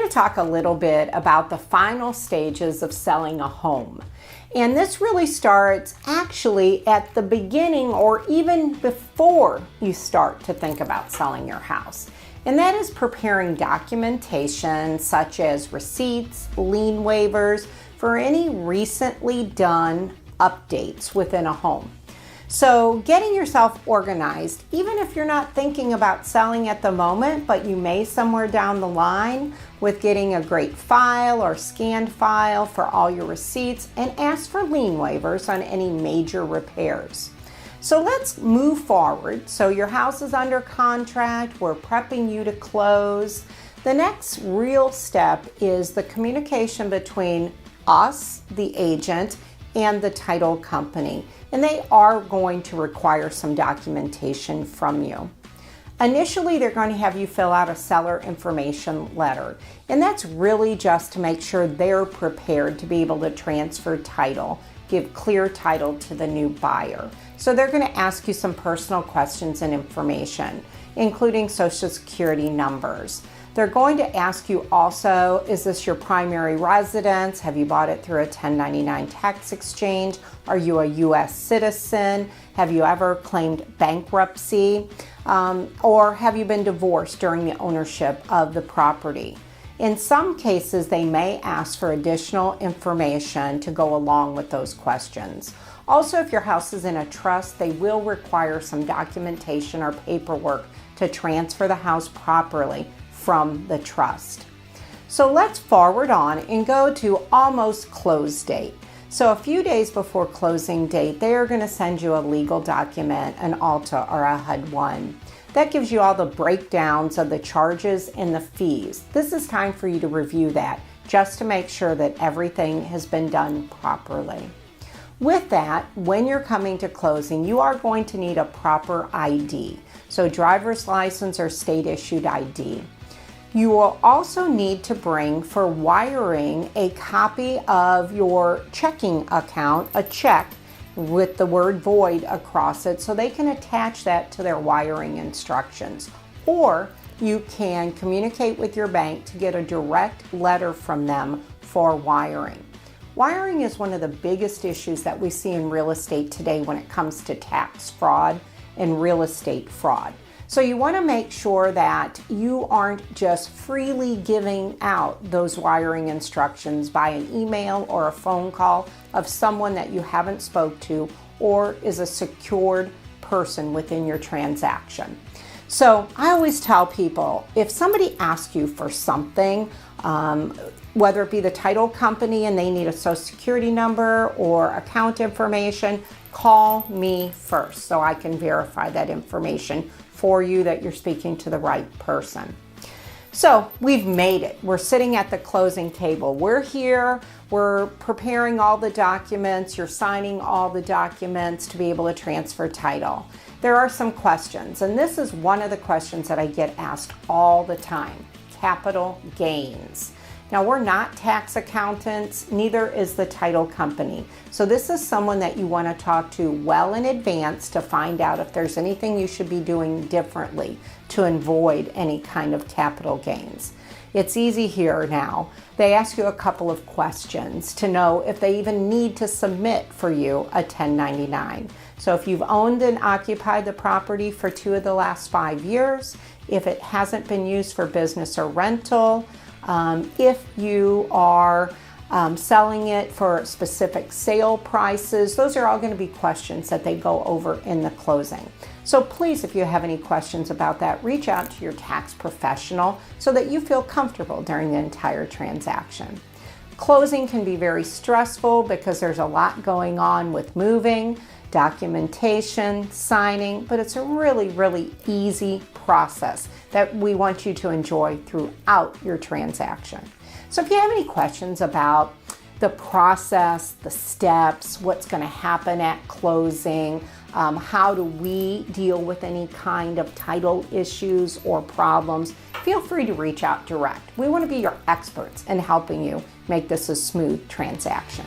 to talk a little bit about the final stages of selling a home. And this really starts actually at the beginning or even before you start to think about selling your house. And that is preparing documentation such as receipts, lien waivers for any recently done updates within a home. So getting yourself organized, even if you're not thinking about selling at the moment, but you may somewhere down the line, with getting a great file or scanned file for all your receipts, and ask for lien waivers on any major repairs. So let's move forward. So your house is under contract, we're prepping you to close. The next real step is the communication between us, the agent, and the title company. And they are going to require some documentation from you. Initially, they're going to have you fill out a seller information letter. And that's really just to make sure they're prepared to be able to transfer title, give clear title to the new buyer. So they're going to ask you some personal questions and information, including social security numbers. They're going to ask you also, is this your primary residence? Have you bought it through a 1099 tax exchange? Are you a U.S. citizen? Have you ever claimed bankruptcy? Or have you been divorced during the ownership of the property? In some cases, they may ask for additional information to go along with those questions. Also, if your house is in a trust, they will require some documentation or paperwork to transfer the house properly from the trust. So let's forward on and go to almost close date. So a few days before closing date, they are going to send you a legal document, an ALTA or a HUD-1. That gives you all the breakdowns of the charges and the fees. This is time for you to review that just to make sure that everything has been done properly. With that, when you're coming to closing, you are going to need a proper ID. So driver's license or state issued ID. You will also need to bring for wiring a copy of your checking account, a check with the word void across it, so they can attach that to their wiring instructions. Or you can communicate with your bank to get a direct letter from them for wiring. Wiring is one of the biggest issues that we see in real estate today when it comes to tax fraud and real estate fraud. So you want to make sure that you aren't just freely giving out those wiring instructions by an email or a phone call of someone that you haven't spoke to or is a secured person within your transaction. So I always tell people, if somebody asks you for something, whether it be the title company and they need a social security number or account information, call me first so I can verify that information for you that you're speaking to the right person. So we've made it. We're sitting at the closing table. We're here. We're preparing all the documents. You're signing all the documents to be able to transfer title. There are some questions, and this is one of the questions that I get asked all the time: capital gains. Now, we're not tax accountants, neither is the title company. So this is someone that you want to talk to well in advance to find out if there's anything you should be doing differently to avoid any kind of capital gains. It's easy here now. They ask you a couple of questions to know if they even need to submit for you a 1099. So if you've owned and occupied the property for 2 of the last 5 years, if it hasn't been used for business or rental, if you are selling it for specific sale prices, those are all going to be questions that they go over in the closing. So please, if you have any questions about that, reach out to your tax professional so that you feel comfortable during the entire transaction. Closing can be very stressful because there's a lot going on with moving, documentation, signing, but it's a really, really easy process that we want you to enjoy throughout your transaction. So if you have any questions about the process, the steps, what's going to happen at closing, how do we deal with any kind of title issues or problems, feel free to reach out direct. We want to be your experts in helping you make this a smooth transaction.